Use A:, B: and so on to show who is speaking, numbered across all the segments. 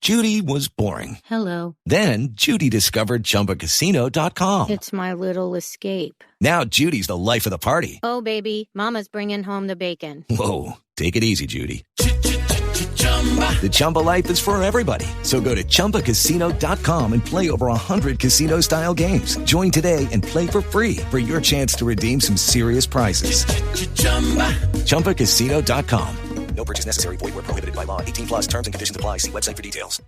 A: Judy was boring.
B: Hello.
A: Then Judy discovered ChumbaCasino.com.
B: It's my little escape.
A: Now Judy's the life of the party.
B: Oh, baby, mama's bringing home the bacon.
A: Whoa, take it easy, Judy. The Chumba life is for everybody. So go to ChumbaCasino.com and play over 100 casino-style games. Join today and play for free for your chance to redeem some serious prizes. ChumbaCasino.com. No purchase necessary. Void where prohibited by law. 18 plus terms and conditions apply. See website for details.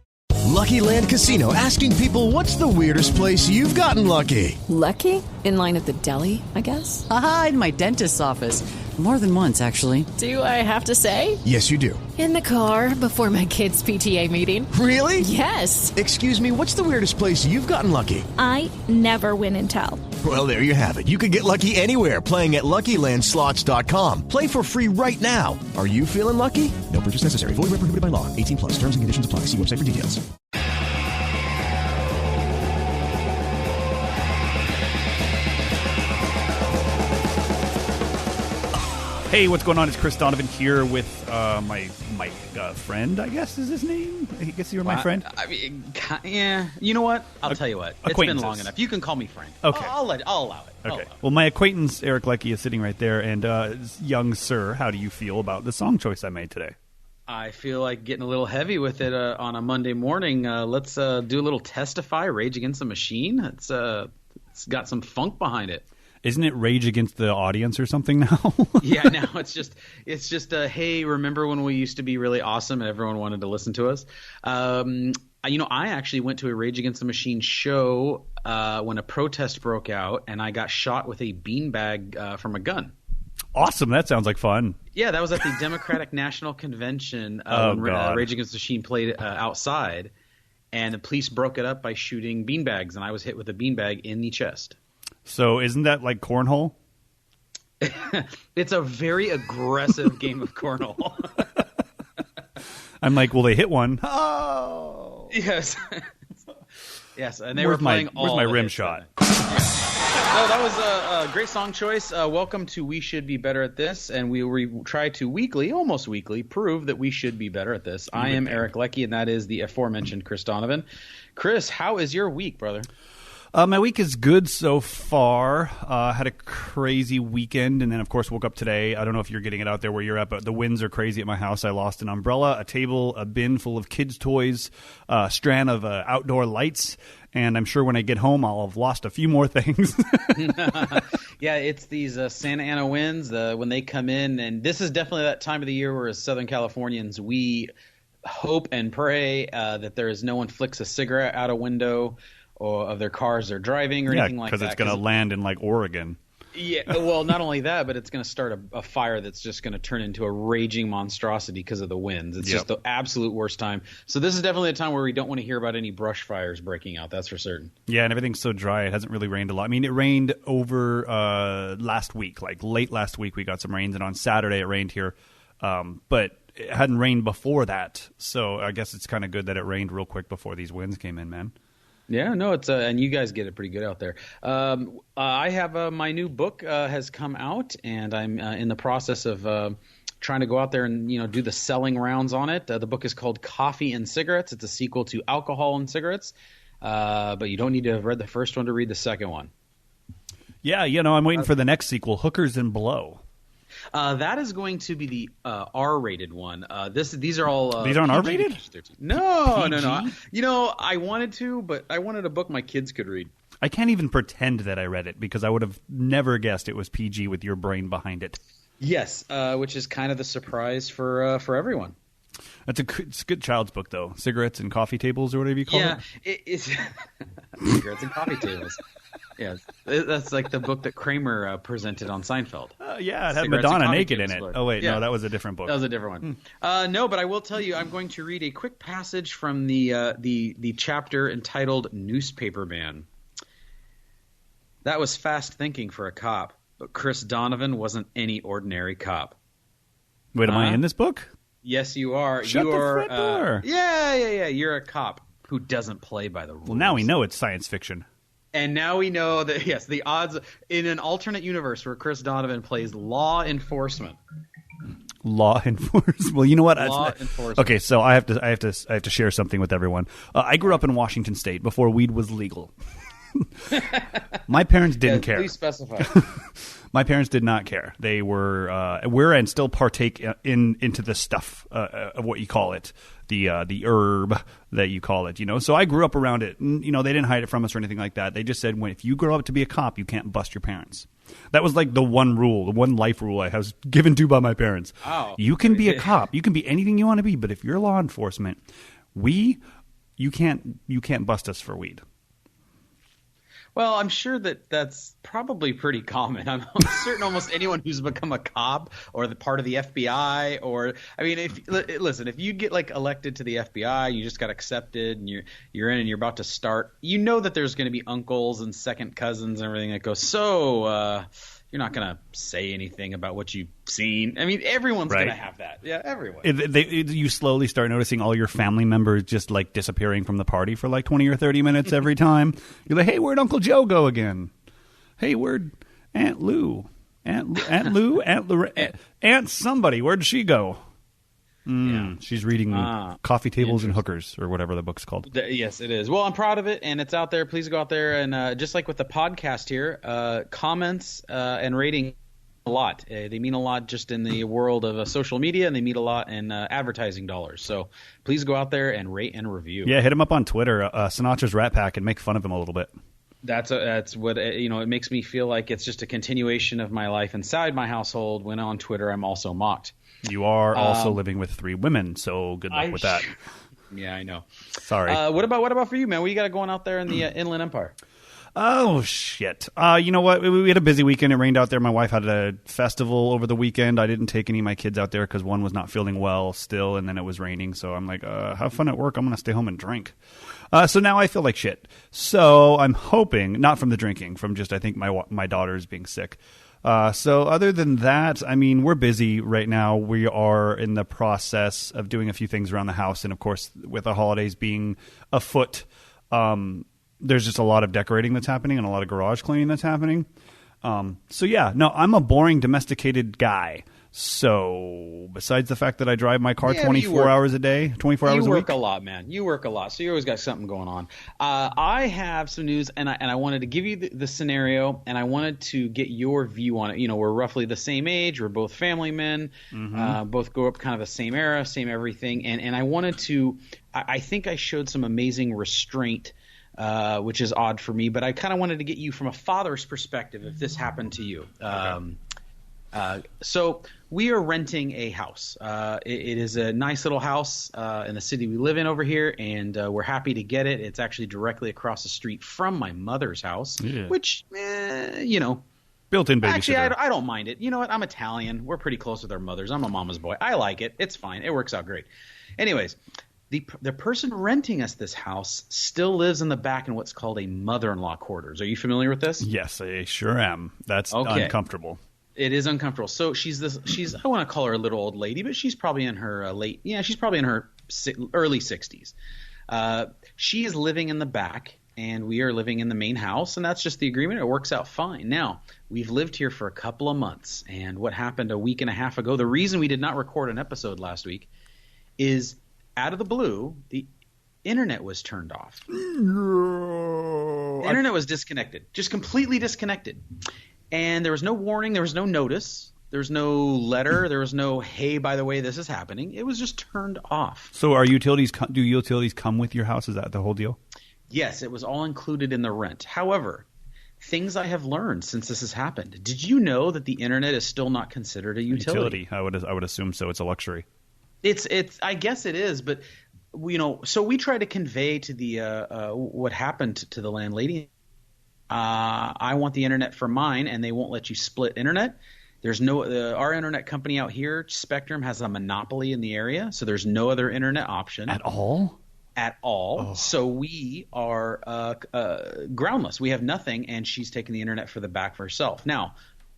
C: Lucky Land Casino, asking people, what's the weirdest place you've gotten lucky?
D: Lucky? In line at the deli, I guess?
E: Aha, in my dentist's office. More than once, actually.
D: Do I have to say?
C: Yes, you do.
D: In the car before my kids' PTA meeting.
C: Really?
D: Yes.
C: Excuse me, what's the weirdest place you've gotten lucky?
F: I never win and tell.
C: Well, there you have it. You can get lucky anywhere, playing at LuckyLandSlots.com. Play for free right now. Are you feeling lucky? No purchase necessary. Void where prohibited by law. 18 plus. Terms and conditions apply. See website for details.
G: Hey, what's going on? It's Chris Donovan here with my friend, I guess is his name. I guess you were my friend.
H: I mean, yeah. You know what? I'll tell you what. It's been long enough. You can call me friend.
G: Okay.
H: I'll allow it.
G: Okay. Well, my acquaintance, Eric Leckie, is sitting right there. And young sir, how do you feel about the song choice I made today?
H: I feel like getting a little heavy with it on a Monday morning. Let's do a little Testify, Rage Against the Machine. It's got some funk behind it.
G: Isn't it Rage Against the Audience or something now?
H: Yeah, now it's just hey, remember when we used to be really awesome and everyone wanted to listen to us? I actually went to a Rage Against the Machine show when a protest broke out, and I got shot with a beanbag from a gun.
G: Awesome. That sounds like fun.
H: Yeah, that was at the Democratic National Convention when Rage Against the Machine played outside, and the police broke it up by shooting beanbags, and I was hit with a beanbag in the chest.
G: So isn't that like cornhole?
H: It's a very aggressive game of cornhole.
G: I'm like, will they hit one? Oh,
H: yes, yes, and they were playing all.
G: Where's my rim shot?
H: So that was a great song choice. Welcome to We Should Be Better at This, and we try to almost weekly, prove that we should be better at this. I am Eric Leckie, and that is the aforementioned Chris Donovan. Chris, how is your week, brother?
G: My week is good so far. Had a crazy weekend, and then, of course, woke up today. I don't know if you're getting it out there where you're at, but the winds are crazy at my house. I lost an umbrella, a table, a bin full of kids' toys, a strand of outdoor lights, and I'm sure when I get home I'll have lost a few more things.
H: Yeah, it's these Santa Ana winds when they come in, and this is definitely that time of the year where as Southern Californians we hope and pray that there is no one flicks a cigarette out a window or of their cars they're driving or anything like that.
G: Because it's going to land in like Oregon.
H: Yeah, well, not only that, but it's going to start a fire that's just going to turn into a raging monstrosity because of the winds. It's just the absolute worst time. So this is definitely a time where we don't want to hear about any brush fires breaking out. That's for certain.
G: Yeah, and everything's so dry. It hasn't really rained a lot. I mean, it rained over last week, like late last week we got some rains, and on Saturday it rained here. But it hadn't rained before that. So I guess it's kind of good that it rained real quick before these winds came in, man.
H: Yeah, no, it's and you guys get it pretty good out there. I have my new book has come out, and I'm in the process of trying to go out there and do the selling rounds on it. The book is called Coffee and Cigarettes. It's a sequel to Alcohol and Cigarettes, but you don't need to have read the first one to read the second one.
G: Yeah, I'm waiting for the next sequel, Hookers and Blow.
H: That is going to be the R-rated one. These are all
G: these aren't R-rated?
H: No. I wanted to, but I wanted a book my kids could read.
G: I can't even pretend that I read it because I would have never guessed it was PG with your brain behind it.
H: Yes, which is kind of the surprise for everyone.
G: It's a good child's book, though. Cigarettes and Coffee Tables, or whatever you call it.
H: Yeah, it's Cigarettes and Coffee Tables. Yeah, that's like the book that Kramer presented on Seinfeld.
G: Yeah, it had Madonna naked in it. Oh, wait,
H: yeah.
G: No, that was a different book.
H: That was a different one. No, but I will tell you, I'm going to read a quick passage from the chapter entitled Newspaper Man. That was fast thinking for a cop, but Chris Donovan wasn't any ordinary cop.
G: Wait, am I in this book?
H: Yes, you are.
G: Shut the front door.
H: Yeah. You're a cop who doesn't play by the rules.
G: Well, now we know it's science fiction.
H: And now we know that, yes, the odds in an alternate universe where Chris Donovan plays law enforcement.
G: Law enforcement. Well, you know what?
H: Law enforcement.
G: Okay, so I have to share something with everyone. I grew up in Washington State before weed was legal. My parents didn't care.
H: Please specify.
G: My parents did not care. They were and still partake into the stuff of what you call it, the herb that you call it. So I grew up around it. They didn't hide it from us or anything like that. They just said, if you grow up to be a cop, you can't bust your parents. That was like the one rule, the one life rule I was given to by my parents.
H: Oh,
G: you can be a cop, you can be anything you want to be, but if you're law enforcement, you can't bust us for weed.
H: Well, I'm sure that's probably pretty common. I'm certain almost anyone who's become a cop or the part of the FBI if you get like elected to the FBI, you just got accepted and you're in and you're about to start, that there's going to be uncles and second cousins and everything that goes, you're not going to say anything about what you've seen. I mean, everyone's going to have that. Yeah, everyone.
G: You slowly start noticing all your family members just like disappearing from the party for like 20 or 30 minutes every time. You're like, hey, where'd Uncle Joe go again? Hey, where'd Aunt Lou? Aunt Lou? Aunt somebody. Where'd she go? She's reading Coffee Tables and Hookers or whatever the book's called.
H: Yes, it is. Well, I'm proud of it, and it's out there. Please go out there and just like with the podcast here, comments and rating a lot. They mean a lot just in the world of social media, and they mean a lot in advertising dollars. So please go out there and rate and review.
G: Yeah, hit him up on Twitter, Sinatra's Rat Pack, and make fun of him a little bit.
H: That's what it makes me feel like it's just a continuation of my life inside my household. When on Twitter, I'm also mocked.
G: You are also living with 3 women, so good luck with that.
H: Yeah, I know.
G: Sorry.
H: What about for you, man? What you got going out there in the Inland Empire?
G: Oh, shit. You know what? We had a busy weekend. It rained out there. My wife had a festival over the weekend. I didn't take any of my kids out there because one was not feeling well still, and then it was raining. So I'm like, have fun at work. I'm going to stay home and drink. So now I feel like shit. So I'm hoping, not from the drinking, from just I think my daughter's being sick. So other than that, I mean, we're busy right now. We are in the process of doing a few things around the house. And, of course, with the holidays being afoot, there's just a lot of decorating that's happening and a lot of garage cleaning that's happening. I'm a boring, domesticated guy. So besides the fact that I drive my car 24 hours a day, 24 hours a week.
H: You work a lot, man. You work a lot. So you always got something going on. I have some news, and I wanted to give you the scenario, and I wanted to get your view on it. We're roughly the same age. We're both family men. Both grew up kind of the same era, same everything. And I wanted to – I think I showed some amazing restraint, which is odd for me. But I kind of wanted to get you from a father's perspective if this happened to you. So we are renting a house. It is a nice little house in the city we live in over here, and we're happy to get it. It's actually directly across the street from my mother's house, which,
G: built-in babysitter.
H: Actually, I don't mind it. You know what? I'm Italian. We're pretty close with our mothers. I'm a mama's boy. I like it. It's fine. It works out great. Anyways, the person renting us this house still lives in the back in what's called a mother-in-law quarters. Are you familiar with this?
G: Yes, I sure am. That's uncomfortable.
H: It is uncomfortable. So she's I want to call her a little old lady, but she's probably in her she's probably in her early 60s. She is living in the back, and we are living in the main house, and that's just the agreement. It works out fine. Now, we've lived here for a couple of months, and what happened a week and a half ago, the reason we did not record an episode last week is out of the blue, the internet was turned off. The internet was disconnected, just completely disconnected. And there was no warning. There was no notice. There was no letter. There was no, hey, by the way, this is happening. It was just turned off.
G: So do utilities come with your house? Is that the whole deal?
H: Yes, it was all included in the rent. However, things I have learned since this has happened. Did you know that the internet is still not considered a utility?
G: I would assume so. It's a luxury.
H: It's. I guess it is, but so we try to convey to the what happened to the landlady. I want the internet for mine, and they won't let you split internet. There's our internet company out here, Spectrum, has a monopoly in the area, so there's no other internet option
G: at all.
H: Oh. So we are groundless. We have nothing, and she's taking the internet for the back for herself. Now,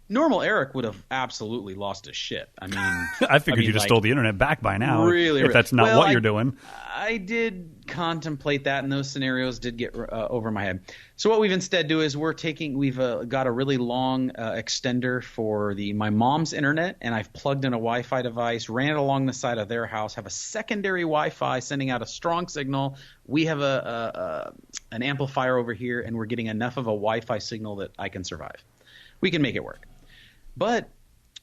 H: normal Eric would have absolutely lost his shit. I mean,
G: I figured you just stole the internet back by now.
H: Really,
G: if that's not what you're doing.
H: I did contemplate that, and those scenarios did get over my head. So what we've instead do is we've got a really long extender for my mom's internet, and I've plugged in a Wi-Fi device, ran it along the side of their house, have a secondary Wi-Fi sending out a strong signal. We have an amplifier over here, and we're getting enough of a Wi-Fi signal that I can survive. We can make it work. But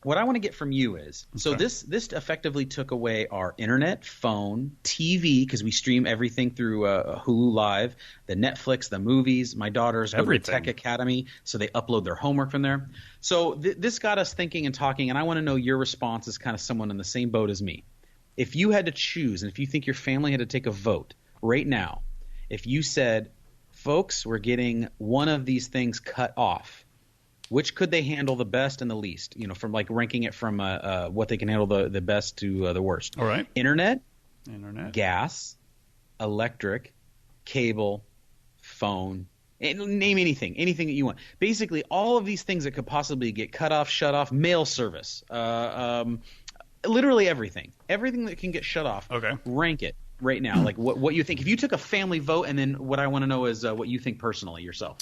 H: what I want to get from you is, so this effectively took away our internet, phone, TV, because we stream everything through Hulu Live, the Netflix, the movies. My daughters go to Tech Academy, so they upload their homework from there. So this got us thinking and talking, and I want to know your response as kind of someone in the same boat as me. If you had to choose, and if you think your family had to take a vote right now, if you said, folks, we're getting one of these things cut off, which could they handle the best and the least? From like ranking it from what they can handle the best to the worst.
G: All right.
H: Internet, gas, electric, cable, phone, name anything that you want. Basically, all of these things that could possibly get cut off, shut off, mail service, literally everything
G: Mm-hmm.
H: that can get shut off. Okay. Rank it right now. Like what you think. If you took a family vote, and then what I want to know is what you think personally yourself.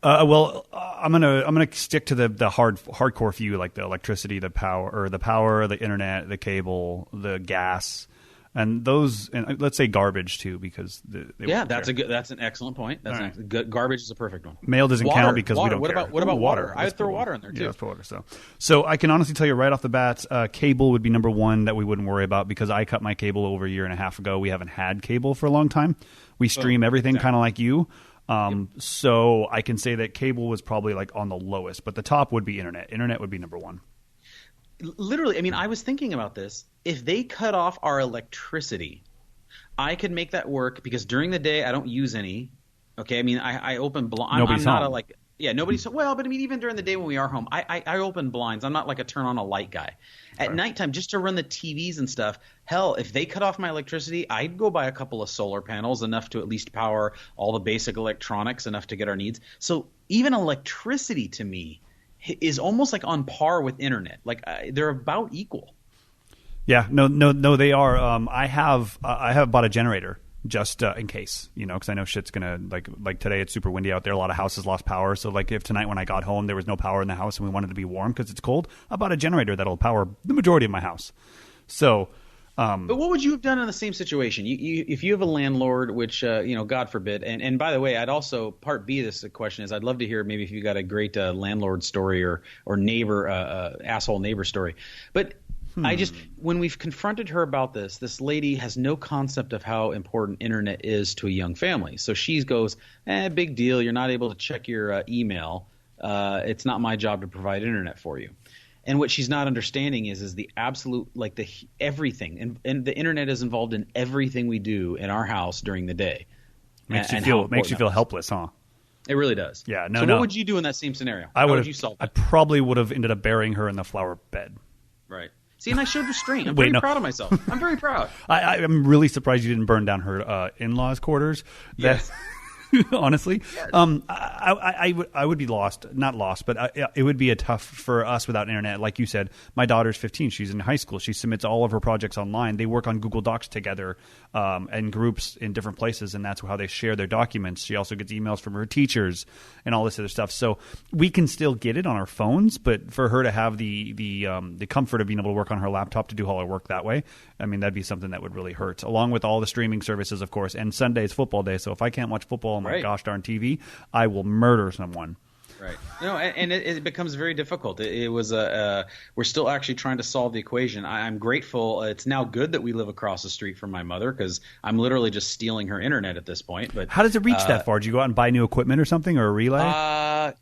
G: I'm gonna stick to the hardcore few, like the electricity, the power, the internet, the cable, the gas, and those. And let's say garbage too, because
H: that's an excellent point. Garbage is a perfect one.
G: Mail doesn't count because we don't care.
H: What about water? I would throw water in there too.
G: Yeah, let's put water. So I can honestly tell you right off the bat, cable would be number one that we wouldn't worry about, because I cut my cable over a year and a half ago. We haven't had cable for a long time. We stream everything kind of like you. So I can say that cable was probably like on the lowest, but the top would be internet. Internet would be number one.
H: Literally, I mean, I was thinking about this. If they cut off our electricity, I could make that work, because during the day I don't use any. Okay, I mean, I open blinds.
G: Nobody's
H: I'm not
G: home.
H: nobody's well, but I mean, even during the day when we are home, I open blinds. I'm not like a turn on a light guy. At nighttime, just to run the TVs and stuff, hell, if they cut off my electricity, I'd go buy a couple of solar panels, enough to at least power all the basic electronics, enough to get our needs. So even electricity to me is almost like on par with internet. Like they're about equal.
G: Yeah, no, they are. I have bought a generator just in case, because I know shit's gonna like today. It's super windy out there. A lot of houses lost power. So like if tonight when I got home there was no power in the house and we wanted to be warm because it's cold, I bought a generator that'll power the majority of my house. So.
H: But what would you have done in the same situation? If you have a landlord, which God forbid, and by the way, I'd also part B of this question is I'd love to hear maybe if you got a great landlord story or neighbor asshole neighbor story, but. When we've confronted her about this lady has no concept of how important internet is to a young family. So she goes, big deal. You're not able to check your email. It's not my job to provide internet for you. And what she's not understanding is the absolute, like everything. And the internet is involved in everything we do in our house during the day.
G: Makes you feel helpless, huh?
H: It really does.
G: Yeah.
H: So what would you do in that same scenario?
G: How would
H: you solve that?
G: I probably would have ended up burying her in the flower bed.
H: Right. See, and I showed restraint. I'm very proud of myself. I'm very proud.
G: I'm really surprised you didn't burn down her in-laws' quarters.
H: Yes.
G: Honestly, I would be not lost, but it would be a tough for us without internet. Like you said, my daughter's 15. She's in high school. She submits all of her projects online. They work on Google Docs together and groups in different places, and that's how they share their documents. She also gets emails from her teachers and all this other stuff. So we can still get it on our phones, but for her to have the comfort of being able to work on her laptop to do all her work that way, I mean, that'd be something that would really hurt. Along with all the streaming services, of course, and Sunday's football day. So if I can't watch football on my gosh darn TV, I will murder someone.
H: Right. And it becomes very difficult. It was we're still actually trying to solve the equation. I'm grateful. It's now good that we live across the street from my mother, because I'm literally just stealing her internet at this point. But
G: how does it reach that far? Did you go out and buy new equipment or something, or a relay?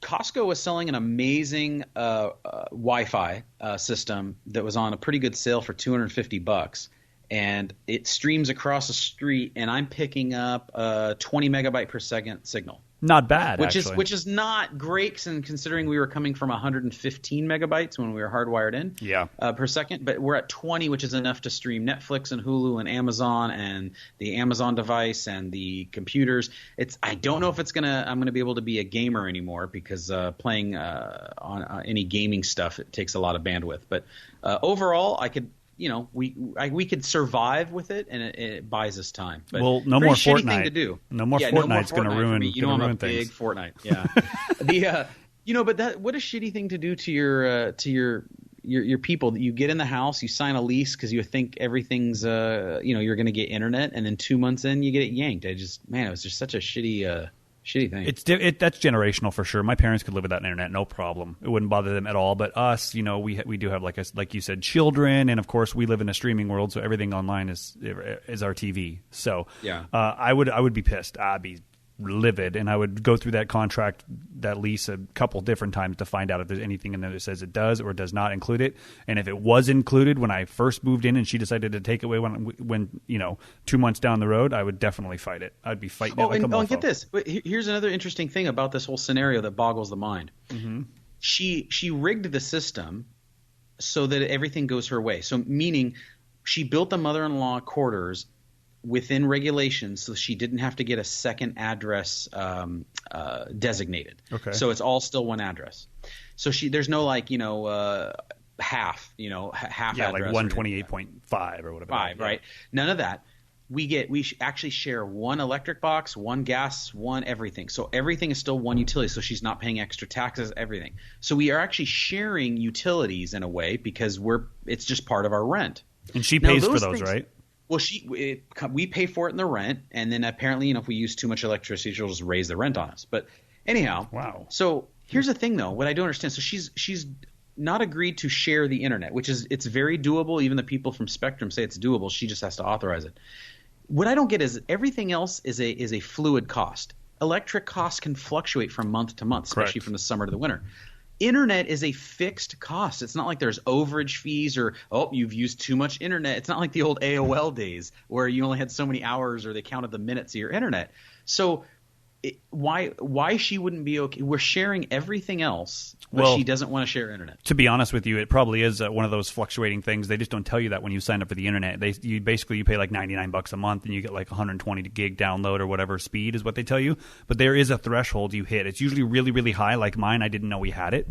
H: Costco was selling an amazing Wi-Fi system that was on a pretty good sale for $250. And it streams across the street, and I'm picking up a 20 megabyte per second signal.
G: Not bad,
H: which
G: actually.
H: Which is not great, considering we were coming from 115 megabytes when we were hardwired in per second. But we're at 20, which is enough to stream Netflix and Hulu and Amazon and the Amazon device and the computers. I don't know if I'm gonna be able to be a gamer anymore, because playing on any gaming stuff, it takes a lot of bandwidth. But overall, I could. We could survive with it, and it buys us time. But
G: well, no more
H: shitty
G: Fortnite.
H: Thing to do.
G: No more Fortnite's going to ruin.
H: You know, I'm a
G: things.
H: big Fortnite. Yeah. But what a shitty thing to do to your people. You get in the house, you sign a lease because you think everything's you're going to get internet, and then 2 months in, you get it yanked. It was just such a shitty thing.
G: That's generational for sure. My parents could live without internet, no problem. It wouldn't bother them at all. But us, we do have, like you said, children, and of course we live in a streaming world, so everything online is our TV. So I would be pissed. I'd be livid, and I would go through that contract, that lease, a couple different times to find out if there's anything in there that says it does or does not include it. And if it was included when I first moved in and she decided to take it away when 2 months down the road, I would definitely fight it. I'd be fighting it like a mofo.
H: And get this. Here's another interesting thing about this whole scenario that boggles the mind.
G: Mm-hmm.
H: She rigged the system so that everything goes her way. So meaning she built the mother-in-law quarters within regulations, so she didn't have to get a second address designated.
G: Okay.
H: So it's all still one address. So there's no half half address.
G: Like 128.5 or whatever.
H: 5, right? None of that. We actually share one electric box, one gas, one everything. So everything is still one utility. So she's not paying extra taxes, everything. So we are actually sharing utilities in a way, because it's just part of our rent.
G: And she pays for those, right?
H: Well, we pay for it in the rent, and then apparently, if we use too much electricity, she'll just raise the rent on us. But anyhow,
G: wow.
H: So here's the thing, though. What I don't understand. So she's not agreed to share the internet, it's very doable. Even the people from Spectrum say it's doable. She just has to authorize it. What I don't get is everything else is a fluid cost. Electric costs can fluctuate from month to month, especially from the summer to the winter. Internet is a fixed cost. It's not like there's overage fees or, you've used too much internet. It's not like the old AOL days where you only had so many hours or they counted the minutes of your internet. So why she wouldn't be okay? We're sharing everything else, but she doesn't want to share internet.
G: To be honest with you, it probably is one of those fluctuating things. They just don't tell you that when you sign up for the internet. You pay like $99 a month, and you get like 120 gig download or whatever speed is what they tell you. But there is a threshold you hit. It's usually really, really high. Like mine, I didn't know we had it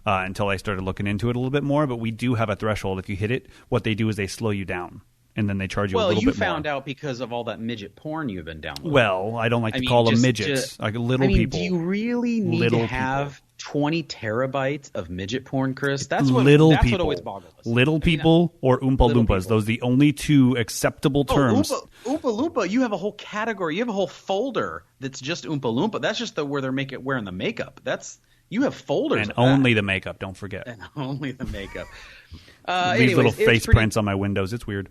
G: until I started looking into it a little bit more. But we do have a threshold. If you hit it, what they do is they slow you down. And then they charge you a little bit more. Well,
H: you found out because of all that midget porn you've been downloading.
G: Well, I don't like to call them midgets. Like little people.
H: Do you really need to have 20 terabytes of midget porn, Chris? That's what always boggles us.
G: Little people or Oompa Loompas. Those are the only two acceptable terms.
H: Oompa Loompa, you have a whole category. You have a whole folder that's just Oompa Loompa. That's just where they're wearing the makeup. You have folders.
G: And only the makeup, don't forget.
H: And only the makeup.
G: These little face prints on my windows. It's weird.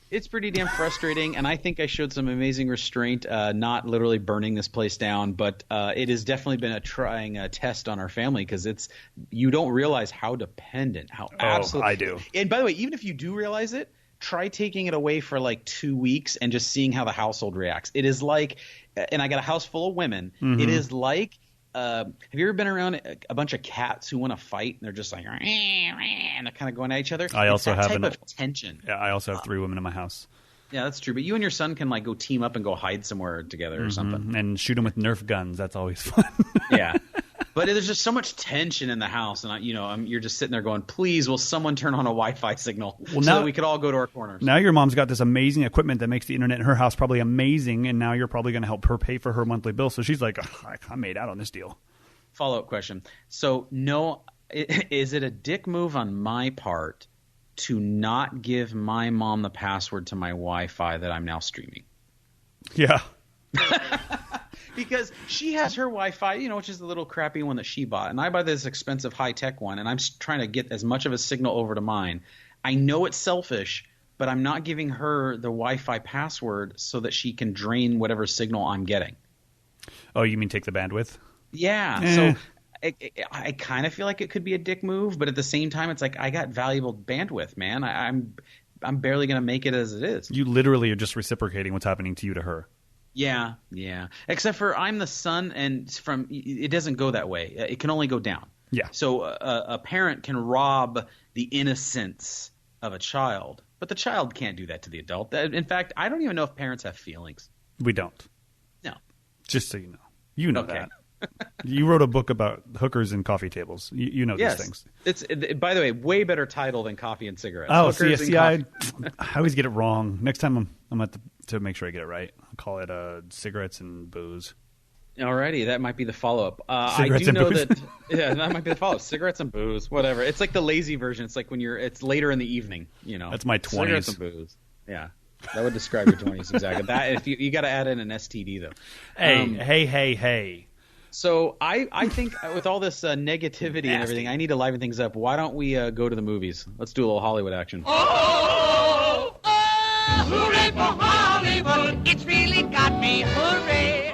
H: It's pretty damn frustrating, and I think I showed some amazing restraint, not literally burning this place down, but it has definitely been a trying test on our family, because you don't realize how dependent,
G: I do.
H: And by the way, even if you do realize it, try taking it away for like 2 weeks and just seeing how the household reacts. It is like, and I got a house full of women, It is like, have you ever been around a bunch of cats who want to fight and they're just like, and they're kind of going at each other?
G: I also have
H: type of tension.
G: Yeah, I also have 3 women in my house.
H: Yeah, that's true. But you and your son can like go team up and go hide somewhere together or something,
G: and shoot them with Nerf guns. That's always fun.
H: Yeah. But there's just so much tension in the house, and you're just sitting there going, "Please, will someone turn on a Wi-Fi signal so that we could all go to our corners?"
G: Now your mom's got this amazing equipment that makes the internet in her house probably amazing, and now you're probably going to help her pay for her monthly bill. So she's like, "I made out on this deal."
H: Follow-up question. So, is it a dick move on my part to not give my mom the password to my Wi-Fi that I'm now streaming?
G: Yeah.
H: Because she has her Wi-Fi, which is the little crappy one that she bought, and I buy this expensive high-tech one, and I'm trying to get as much of a signal over to mine. I know it's selfish, but I'm not giving her the Wi-Fi password so that she can drain whatever signal I'm getting.
G: Oh, you mean take the bandwidth?
H: Yeah. So I kind of feel like it could be a dick move, but at the same time, it's like I got valuable bandwidth, man. I'm barely going to make it as it is.
G: You literally are just reciprocating what's happening to you to her.
H: Yeah. Except for I'm the son, and it doesn't go that way. It can only go down.
G: Yeah.
H: So a parent can rob the innocence of a child, but the child can't do that to the adult. In fact, I don't even know if parents have feelings.
G: We don't.
H: No.
G: Just so you know. You know
H: Okay.
G: that. You wrote a book about hookers and coffee tables. You know these things.
H: It's, by the way, way better title than Coffee and Cigarettes.
G: Oh,
H: Hookers and
G: I
H: coffee.
G: always get it wrong. Next time I'm at to make sure I get it right. I'll call it cigarettes and booze.
H: Alrighty, that might be the follow-up. I
G: Cigarettes
H: do
G: and
H: know
G: booze?
H: that. Yeah, that might be the follow-up. Cigarettes and booze, whatever. It's like the lazy version. It's like when it's later in the evening. You know,
G: That's my 20s.
H: Cigarettes and booze. Yeah, that would describe your 20s exactly. That if you got to add in an STD though.
G: Hey.
H: So I think with all this negativity and everything, I need to liven things up. Why don't we go to the movies? Let's do a little Hollywood action.
I: Oh, hooray for Hollywood. It's really got me. Hooray. Hooray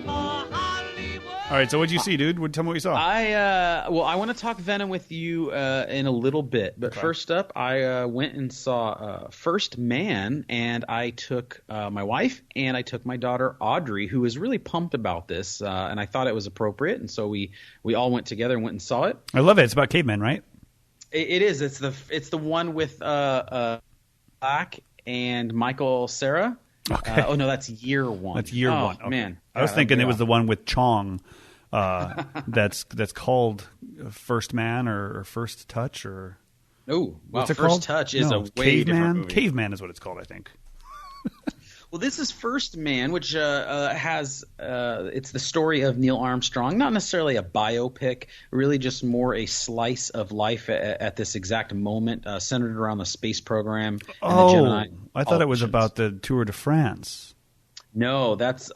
I: for Hollywood.
G: All right, so what'd you see, dude? Tell me what you saw.
H: I want to talk Venom with you in a little bit, but first up, I went and saw First Man, and I took my wife and I took my daughter Audrey, who was really pumped about this, and I thought it was appropriate, and so we all went together and went and saw it.
G: I love it. It's about cavemen, right?
H: It is. It's the one with Black and Michael Cera.
G: Okay.
H: Oh no, that's year one.
G: That's year one. Okay.
H: Man,
G: I was thinking it was the one with Chong. That's called First Man or First Touch or
H: wow,
G: what's it
H: First
G: called?
H: Touch is a way different movie.
G: Caveman is what it's called, I think.
H: Well, this is First Man, which has it's the story of Neil Armstrong, not necessarily a biopic, really just more a slice of life at this exact moment, centered around the space program. And the Gemini
G: I thought it was
H: options.
G: about the Tour de France.
H: No, that's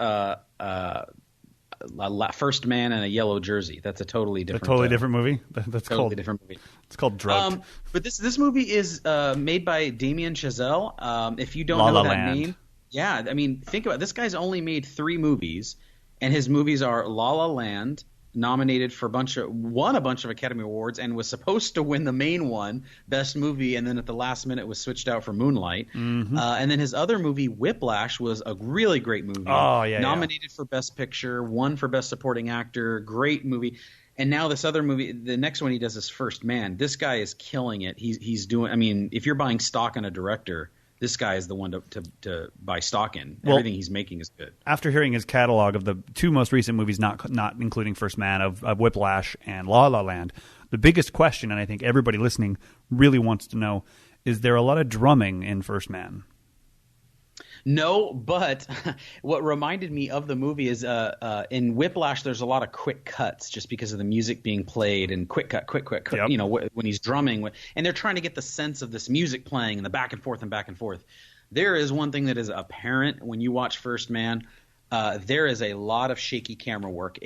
H: First Man in a Yellow Jersey. That's a totally different.
G: Different movie. That's
H: totally
G: called
H: different movie.
G: It's called Drugged.
H: But this movie is made by Damien Chazelle. If you don't
G: La
H: know
G: La
H: that
G: Land.
H: name, yeah, I mean, think about it. This guy's only made 3 movies, and his movies are La La Land, nominated for won a bunch of Academy Awards, and was supposed to win the main one, Best Movie, and then at the last minute was switched out for Moonlight.
G: Mm-hmm.
H: And then his other movie, Whiplash, was a really great movie.
G: Oh, yeah,
H: nominated for Best Picture, won for Best Supporting Actor, great movie. And now this other movie, the next one he does is First Man. This guy is killing it. He's doing. I mean, if you're buying stock in a director, this guy is the one to buy stock in.
G: Well,
H: everything he's making is good.
G: After hearing his catalog of the 2 most recent movies, not including First Man, of Whiplash and La La Land, the biggest question, and I think everybody listening really wants to know, is there a lot of drumming in First Man?
H: No, but what reminded me of the movie is in Whiplash, there's a lot of quick cuts just because of the music being played and quick cut.
G: Yep.
H: You know, when he's drumming, and they're trying to get the sense of this music playing and the back and forth. There is one thing that is apparent when you watch First Man. There is a lot of shaky camera work.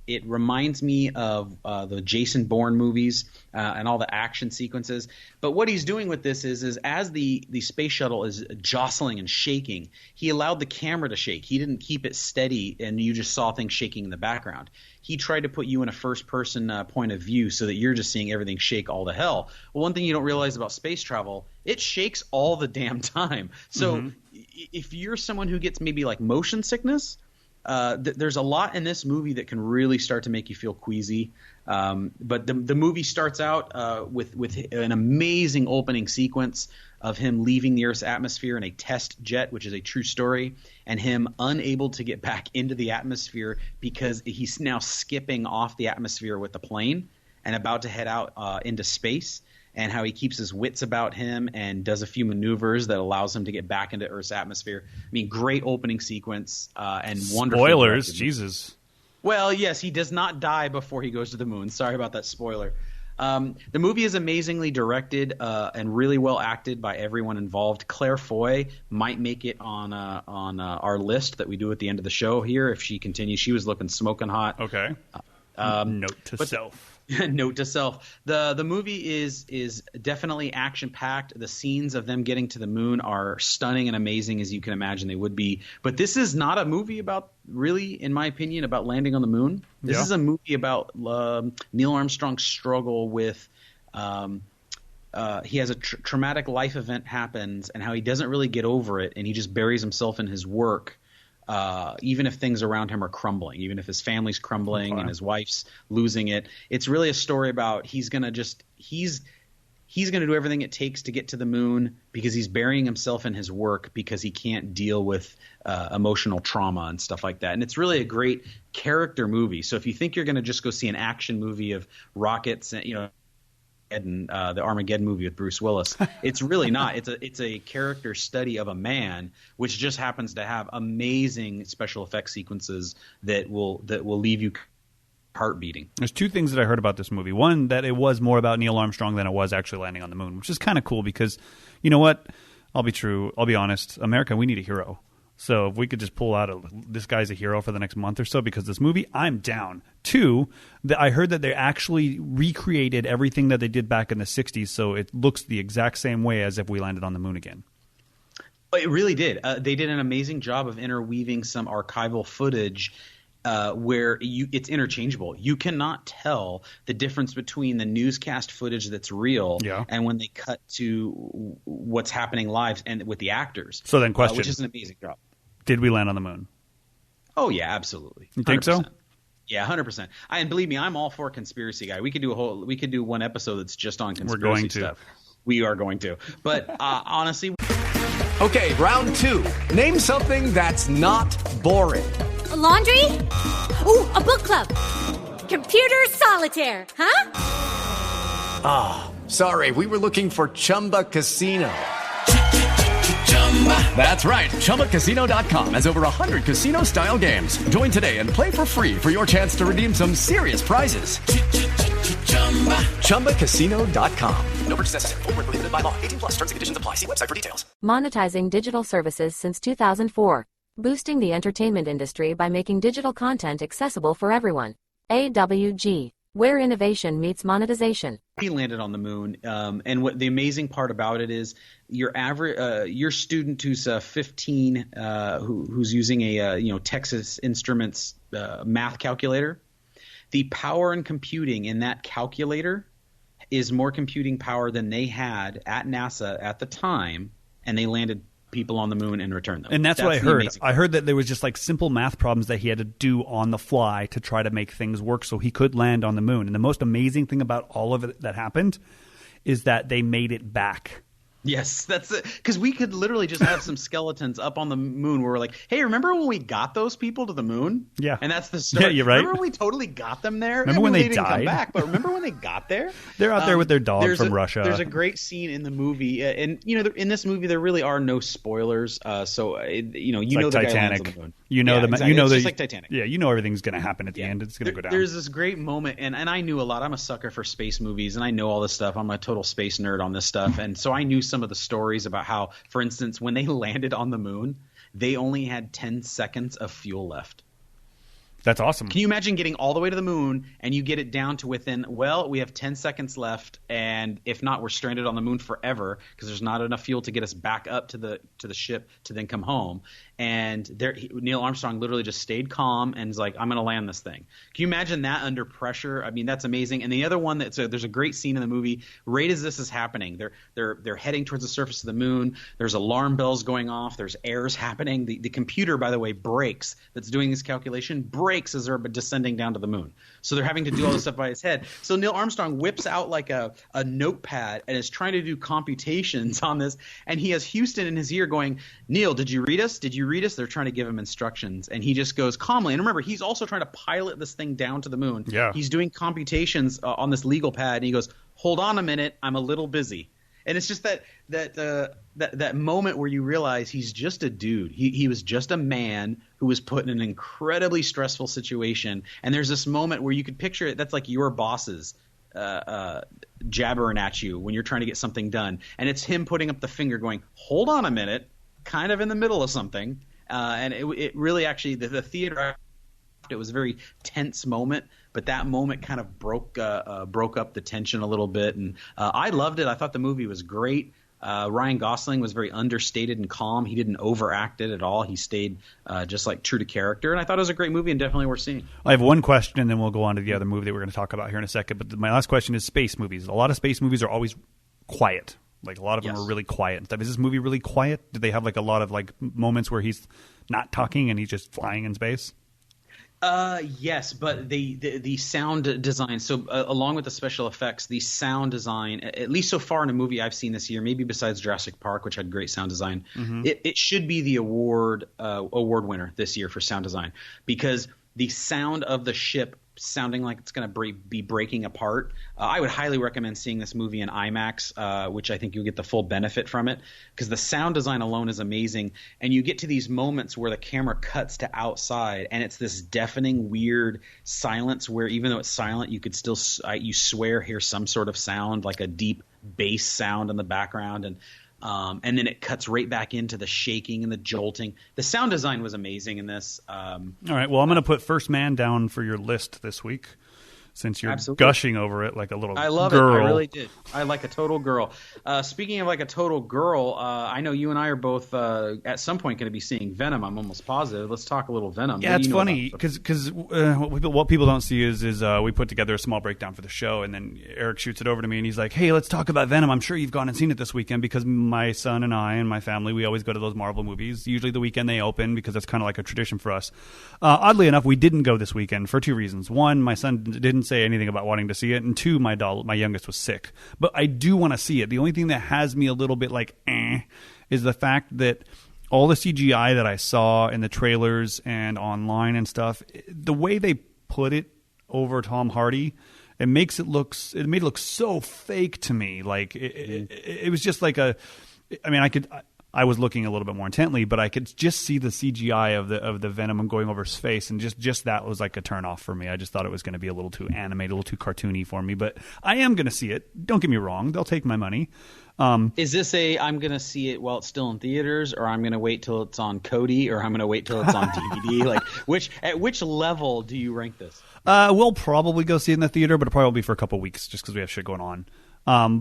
H: It reminds me of the Jason Bourne movies and all the action sequences. But what he's doing with this is as the space shuttle is jostling and shaking, he allowed the camera to shake. He didn't keep it steady, and you just saw things shaking in the background. He tried to put you in a first-person point of view so that you're just seeing everything shake all to hell. Well, one thing you don't realize about space travel, it shakes all the damn time. So if you're someone who gets maybe like motion sickness, there's a lot in this movie that can really start to make you feel queasy. But the movie starts out with an amazing opening sequence of him leaving the Earth's atmosphere in a test jet, which is a true story, and him unable to get back into the atmosphere because he's now skipping off the atmosphere with the plane and about to head out into space. And how he keeps his wits about him and does a few maneuvers that allows him to get back into Earth's atmosphere. I mean, great opening sequence and wonderful.
G: Spoilers, Jesus.
H: Well, yes, he does not die before he goes to the moon. Sorry about that spoiler. The movie is amazingly directed and really well acted by everyone involved. Claire Foy might make it on our list that we do at the end of the show here if she continues. She was looking smoking hot.
G: Okay. Note to self.
H: Note to self. The movie is definitely action packed. The scenes of them getting to the moon are stunning and amazing as you can imagine they would be. But this is not a movie about really, in my opinion, about landing on the moon. This is a movie about Neil Armstrong's struggle with he has a traumatic life event happens, and how he doesn't really get over it, and he just buries himself in his work, even if things around him are crumbling, even if his family's crumbling and his wife's losing it. It's really a story about he's going to do everything it takes to get to the moon because he's burying himself in his work because he can't deal with emotional trauma and stuff like that. And it's really a great character movie. So if you think you're going to just go see an action movie of rockets and, and the Armageddon movie with Bruce Willis, it's really not. It's a character study of a man, which just happens to have amazing special effects sequences that will leave you heart beating.
G: There's two things that I heard about this movie. One, that it was more about Neil Armstrong than it was actually landing on the moon, which is kind of cool because, you know what? I'll be honest. America, we need a hero. So if we could just pull out this guy's a hero for the next month or so because this movie, I'm down. Two, I heard that they actually recreated everything that they did back in the 60s, so it looks the exact same way as if we landed on the moon again.
H: It really did. They did an amazing job of interweaving some archival footage where it's interchangeable. You cannot tell the difference between the newscast footage that's real and when they cut to what's happening live and with the actors.
G: So then question.
H: Which is an amazing job.
G: Did we land on the moon?
H: Oh, yeah, absolutely. 100%.
G: You think so?
H: Yeah, 100%. And believe me, I'm all for conspiracy guy. We could do one episode that's just on conspiracy stuff. We are going to. But honestly.
J: Okay, round two. Name something that's not boring.
K: A laundry? Ooh, a book club. Computer solitaire, huh?
J: Ah, sorry, we were looking for Chumba Casino. That's right, ChumbaCasino.com has over 100 casino-style games. Join today and play for free for your chance to redeem some serious prizes. ChumbaCasino.com. No purchase necessary. Void where prohibited by law. 18+ terms and conditions apply. See website for details.
L: Monetizing digital services since 2004. Boosting the entertainment industry by making digital content accessible for everyone. AWG, where innovation meets monetization.
H: He landed on the moon, and what the amazing part about it is your student who's 15, who's using a Texas Instruments math calculator. The power and computing in that calculator is more computing power than they had at NASA at the time, and they landed people on the moon and return them.
G: And that's what I heard. I heard that there was just like simple math problems that he had to do on the fly to try to make things work so he could land on the moon. And the most amazing thing about all of it that happened is that they made it back.
H: Yes, that's it. Because we could literally just have some skeletons up on the moon where we're like, hey, remember when we got those people to the moon?
G: Yeah.
H: And that's the story.
G: Yeah, you're right.
H: Remember when we totally got them there?
G: Remember when they
H: didn't
G: died?
H: come back, but remember when they got there?
G: They're out there with their dog from Russia.
H: There's a great scene in the movie. And, in this movie, there really are no spoilers. So, you know
G: like
H: the
G: Titanic.
H: guy lands on the moon.
G: Exactly.
H: It's just like Titanic.
G: Yeah, you know everything's going to happen at the end. It's going to go down.
H: There's this great moment, and I knew a lot. I'm a sucker for space movies, and I know all this stuff. I'm a total space nerd on this stuff. And so I knew some of the stories about how, for instance, when they landed on the moon, they only had 10 seconds of fuel left.
G: That's awesome.
H: Can you imagine getting all the way to the moon and you get it down to within, we have 10 seconds left, and if not, we're stranded on the moon forever because there's not enough fuel to get us back up to the ship to then come home. And Neil Armstrong literally just stayed calm and is like, I'm going to land this thing. Can you imagine that under pressure? I mean, that's amazing. And the other one there's a great scene in the movie right as this is happening. They're heading towards the surface of the moon. There's alarm bells going off. There's errors happening. The computer, by the way, breaks. That's doing this calculation breaks as they're descending down to the moon. So they're having to do all this stuff by his head. So Neil Armstrong whips out like a notepad and is trying to do computations on this. And he has Houston in his ear going, Neil, did you read us? Did you read us? They're trying to give him instructions. And he just goes calmly. And remember, he's also trying to pilot this thing down to the moon.
G: Yeah.
H: He's doing computations on this legal pad. And he goes, hold on a minute. I'm a little busy. And it's just that moment where you realize he's just a dude. He was just a man who was put in an incredibly stressful situation. And there's this moment where you could picture it. That's like your bosses jabbering at you when you're trying to get something done. And it's him putting up the finger going, hold on a minute, kind of in the middle of something. And it really actually the theater, it was a very tense moment. But that moment kind of broke up the tension a little bit, and I loved it. I thought the movie was great. Ryan Gosling was very understated and calm. He didn't overact it at all. He stayed just like true to character, and I thought it was a great movie and definitely worth seeing.
G: I have one question, and then we'll go on to the other movie that we're going to talk about here in a second. But my last question is space movies. A lot of space movies are always quiet. Like a lot of them are really quiet and stuff. Is this movie really quiet? Did they have like a lot of like moments where he's not talking and he's just flying in space?
H: Yes, but the sound design. So along with the special effects, the sound design, at least so far in a movie I've seen this year, maybe besides Jurassic Park, which had great sound design, it should be the award winner this year for sound design, because the sound of the ship sounding like it's going to be breaking apart. I would highly recommend seeing this movie in IMAX, which I think you'll get the full benefit from it, because the sound design alone is amazing. And you get to these moments where the camera cuts to outside, and it's this deafening, weird silence where even though it's silent, you could still, you swear, hear some sort of sound, like a deep bass sound in the background. And then it cuts right back into the shaking and the jolting. The sound design was amazing in this.
G: All right. Well, I'm going to put First Man down for your list this week, since you're gushing over it like a little girl.
H: I love it. I really did. I like a total girl. Speaking of like a total girl, I know you and I are both at some point going to be seeing Venom. I'm almost positive. Let's talk a little Venom.
G: Yeah, it's funny because what people don't see is we put together a small breakdown for the show, and then Eric shoots it over to me, and he's like, "Hey, let's talk about Venom. I'm sure you've gone and seen it this weekend, because my son and I and my family, we always go to those Marvel movies. Usually the weekend they open, because that's kind of like a tradition for us. Oddly enough, we didn't go this weekend for two reasons. One, my son didn't say anything about wanting to see it, and two, my youngest was sick. But I do want to see it. The only thing that has me a little bit like is the fact that all the CGI that I saw in the trailers and online and stuff, the way they put it over Tom Hardy, it made it look so fake to me. Like it was just like I was looking a little bit more intently, but I could just see the CGI of the Venom going over his face, and just that was like a turnoff for me. I just thought it was going to be a little too animated, a little too cartoony for me. But I am going to see it. Don't get me wrong; they'll take my money.
H: Is this I'm going to see it while it's still in theaters, or I'm going to wait till it's on Kodi, or I'm going to wait till it's on DVD? Like at which level do you rank this?
G: We'll probably go see it in the theater, but it'll probably be for a couple weeks just because we have shit going on.